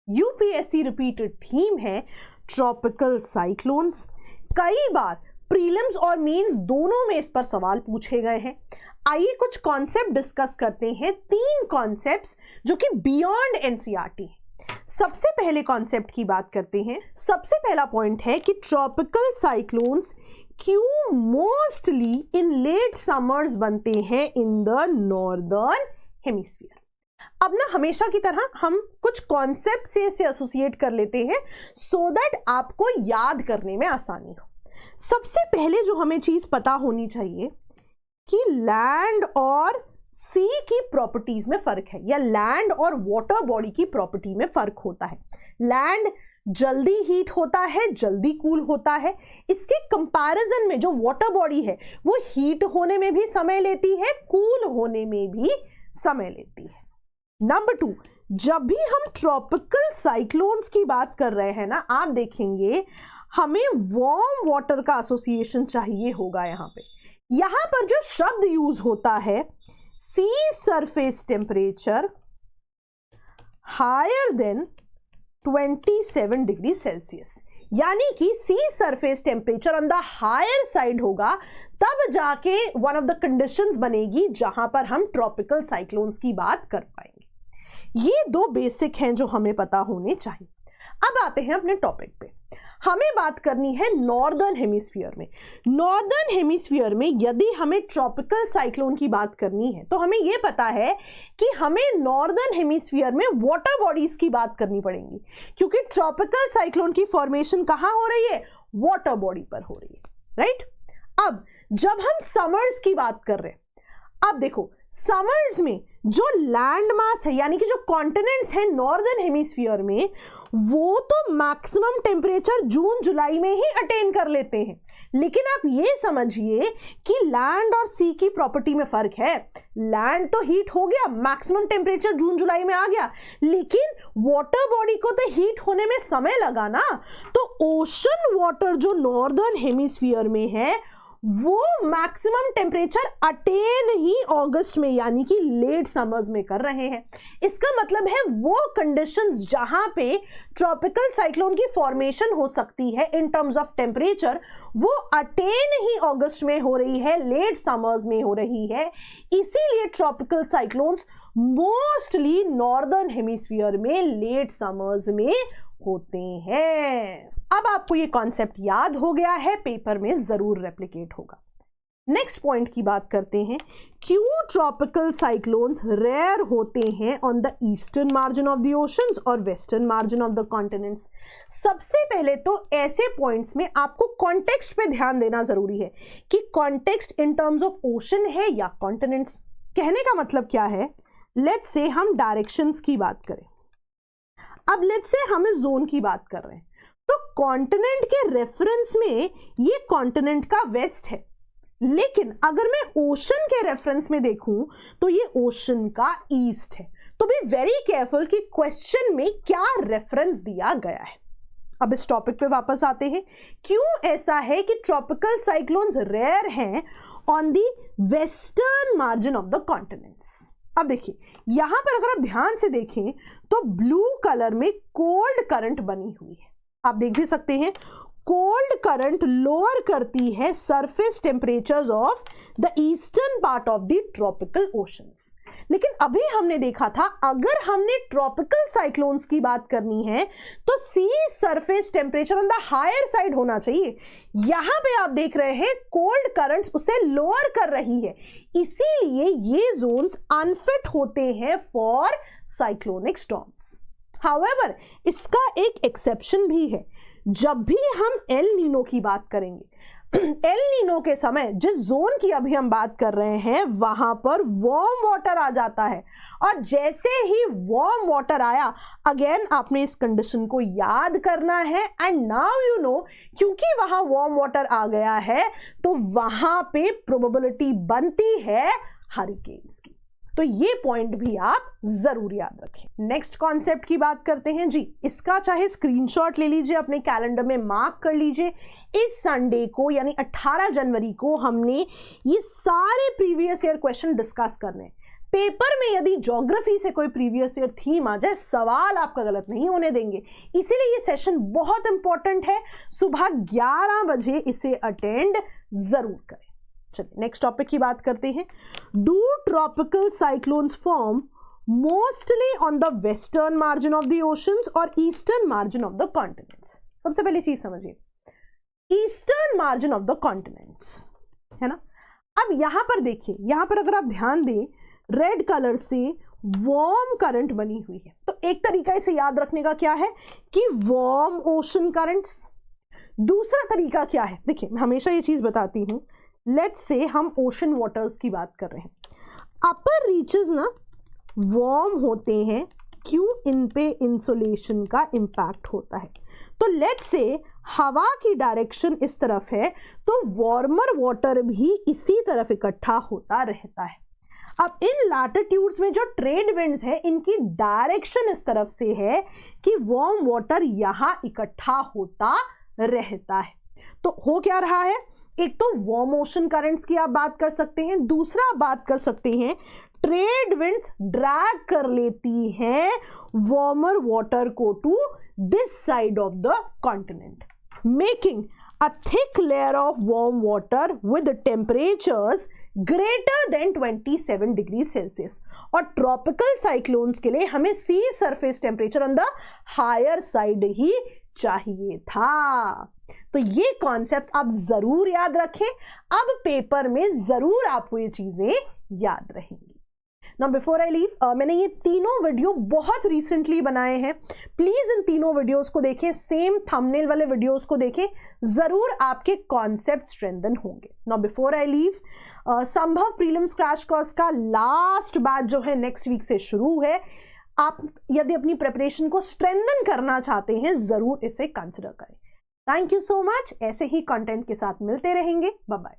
UPSC repeated theme है tropical cyclones. कई बार prelims और मेंस दोनों में इस पर सवाल पूछे गए हैं। आइए कुछ कॉन्सेप्ट डिस्कस करते हैं, 3 कॉन्सेप्ट्स जो कि बियॉन्ड एनसीईआरटी है। सबसे पहले कॉन्सेप्ट की बात करते हैं। सबसे पहला पॉइंट है कि ट्रॉपिकल साइक्लोन्स क्यों मोस्टली इन लेट समर्स बनते हैं इन द नॉर्दर्न हेमिस्फीयर। अब ना हमेशा की तरह हम कुछ कॉन्सेप्ट से इसे एसोसिएट कर लेते हैं सो दैट आपको याद करने में आसानी हो। सबसे पहले जो हमें चीज पता होनी चाहिए कि लैंड और सी की प्रॉपर्टीज में फर्क है, या लैंड और वाटर बॉडी की प्रॉपर्टी में फर्क होता है। लैंड जल्दी हीट होता है, जल्दी कूल होता है। इसके कंपैरिजन में जो वाटर बॉडी है वो हीट होने में भी समय लेती है, कूल होने में भी समय लेती है। नंबर 2, जब भी हम ट्रॉपिकल साइक्लोन्स की बात कर रहे हैं ना, आप देखेंगे हमें वार्म वाटर का एसोसिएशन चाहिए होगा। यहां पर जो शब्द यूज होता है sea surface temperature higher than 27 degree Celsius, यानी कि sea surface temperature on the higher side होगा, तब जाके वन ऑफ द कंडीशंस बनेगी जहां पर हम ट्रॉपिकल साइक्लोन्स की बात कर पाएंगे। ये 2 बेसिक हैं जो हमें पता होने चाहिए। अब आते हैं अपने टॉपिक पे। हमें बात करनी है नॉर्दर्न हेमिस्फीयर में। नॉर्दर्न हेमिस्फीयर में यदि हमें ट्रॉपिकल साइक्लोन की बात करनी है तो हमें यह पता है कि हमें नॉर्दर्न हेमिस्फीयर में वाटर बॉडीज की बात करनी पड़ेगी, क्योंकि ट्रॉपिकल साइक्लोन की फॉर्मेशन कहां हो रही है? वाटर बॉडी पर हो रही है, राइट। अब जब हम समर्स की बात कर रहे हैं, अब देखो समर्स में जो लैंड मास है, यानी कि जो कॉन्टिनेंट्स हैं नॉर्दर्न हेमिस्फीयर में, वो तो मैक्सिमम टेम्परेचर जून जुलाई में ही अटेन कर लेते हैं। लेकिन आप ये समझिए कि लैंड और सी की प्रॉपर्टी में फर्क है। लैंड तो हीट हो गया, मैक्सिमम टेम्परेचर जून जुलाई में आ गया, लेकिन वाटर बॉडी को तो हीट होने में समय लगा ना। तो ओशन वाटर जो नॉर्दर्न हेमिस्फीयर में है वो मैक्सिमम टेम्परेचर अटेन ही अगस्त में, यानी कि लेट समर्स में कर रहे हैं। इसका मतलब है वो कंडीशंस जहां पे ट्रॉपिकल साइक्लोन की फॉर्मेशन हो सकती है इन टर्म्स ऑफ टेम्परेचर, वो अटेन ही अगस्त में हो रही है, लेट समर्स में हो रही है। इसीलिए tropical cyclones mostly northern hemisphere में लेट समर्स में होते हैं। अब आपको ये कॉन्सेप्ट याद हो गया है, पेपर में जरूर रेप्लिकेट होगा। नेक्स्ट पॉइंट की बात करते हैं, क्यों ट्रॉपिकल साइक्लोन्स रेयर होते हैं on the eastern margin of the oceans और western margin of the continents. सबसे पहले तो ऐसे पॉइंट्स में आपको कॉन्टेक्स्ट पे ध्यान देना जरूरी है कि context in terms of ocean है या कॉन्टिनेंट्स। कहने का मतलब क्या है, लेट्स से हम डायरेक्शंस की बात करें। अब लेट्स से हम इस जोन की बात कर रहे हैं, तो कॉन्टिनेंट के रेफरेंस में ये कॉन्टिनेंट का वेस्ट है, लेकिन अगर मैं ओशन के रेफरेंस में देखूं तो ये ओशन का ईस्ट है। तो बी वेरी केयरफुल कि क्वेश्चन में क्या रेफरेंस दिया गया है। अब इस टॉपिक पे वापस आते हैं, क्यों ऐसा है कि ट्रॉपिकल साइक्लोन्स रेयर हैं on the western margin of the continents. अब देखिए यहां पर अगर आप ध्यान से देखें तो ब्लू कलर में कोल्ड करंट बनी हुई है। आप देख भी सकते हैं कोल्ड करंट लोअर करती है surface temperatures of the eastern part of the tropical oceans. लेकिन अभी हमने देखा था अगर हमने ट्रॉपिकल साइक्लोन्स की बात करनी है तो sea surface temperature on the higher side होना चाहिए। यहां पे आप देख रहे हैं कोल्ड करंट्स उसे लोअर कर रही है, इसीलिए ये जोन्स अनफिट होते हैं फॉर साइक्लोनिक स्टॉर्म्स। हाउएवर इसका एक एक्सेप्शन भी है। जब भी हम एल नीनो की बात करेंगे, एल नीनो के समय जिस जोन की अभी हम बात कर रहे हैं वहां पर वार्म वाटर आ जाता है, और जैसे ही वार्म वाटर आया, अगेन आपने इस कंडीशन को याद करना है। एंड नाउ यू नो, क्योंकि वहां वार्म वाटर आ गया है तो वहां पे प्रोबेबिलिटी बनती है हरिकेन्स की। तो ये पॉइंट भी आप जरूर याद रखें। नेक्स्ट कॉन्सेप्ट की बात करते हैं जी, इसका चाहे स्क्रीनशॉट ले लीजिए, अपने कैलेंडर में मार्क कर लीजिए। इस संडे को यानी 18 जनवरी को हमने ये सारे प्रीवियस ईयर क्वेश्चन डिस्कस करने हैं। पेपर में यदि ज्योग्राफी से कोई प्रीवियस ईयर थीम आ जाए, सवाल आपका गलत नहीं होने देंगे। इसीलिए ये सेशन बहुत इंपॉर्टेंट है, सुबह 11 बजे इसे अटेंड जरूर करें। चलिए नेक्स्ट टॉपिक की बात करते हैं। Do tropical cyclones form mostly on the western margin of the oceans और eastern margin of the continents? सबसे पहली चीज समझिए, eastern margin of the continents, है ना। अब यहां पर देखिए, यहां पर अगर आप ध्यान दें, रेड कलर से वार्म करंट बनी हुई है। तो एक तरीका इसे याद रखने का क्या है कि वार्म ओशन करंट्स। दूसरा तरीका क्या है, देखिए मैं हमेशा ये चीज बताती हूं, लेट्स से हम ओशन वाटर्स की बात कर रहे हैं, अपर रीचेस ना वार्म होते हैं, क्यों? इन पे इंसुलेशन का इंपैक्ट होता है। तो लेट्स से हवा की डायरेक्शन इस तरफ है, तो वार्मर वाटर भी इसी तरफ इकट्ठा होता रहता है। अब इन लैटिट्यूड्स में जो ट्रेड विंड्स है, इनकी डायरेक्शन इस तरफ से है कि वार्म वाटर यहां इकट्ठा होता रहता है। तो हो क्या रहा है, एक तो वार्म ओशन करंट्स की आप बात कर सकते हैं, दूसरा बात कर सकते हैं ट्रेड विंड्स ड्रैग कर लेती हैं वार्मर वाटर को to this side of the continent, making a thick layer of warm water with temperatures greater than 27 degrees Celsius। और ट्रॉपिकल साइक्लोन्स के लिए हमें sea surface temperature on the higher side ही चाहिए था। तो ये कॉन्सेप्ट्स आप जरूर याद रखें, अब पेपर में जरूर आपको ये चीजें याद रहेंगी। नाउ बिफोर आई लीव, मैंने ये तीनों वीडियो बहुत रिसेंटली बनाए हैं, प्लीज इन तीनों वीडियोस को देखें, सेम थंबनेल वाले वीडियोस को देखें, जरूर आपके कॉन्सेप्ट स्ट्रेंथन होंगे। नाउ बिफोर आई लीव, संभव प्रीलिम्स क्रैश कोर्स का लास्ट बैच जो है नेक्स्ट वीक से शुरू है। आप यदि अपनी प्रिपरेशन को स्ट्रेंथन करना चाहते हैं, जरूर इसे कंसिडर करें। थैंक यू सो मच, ऐसे ही कंटेंट के साथ मिलते रहेंगे, बाय बाय।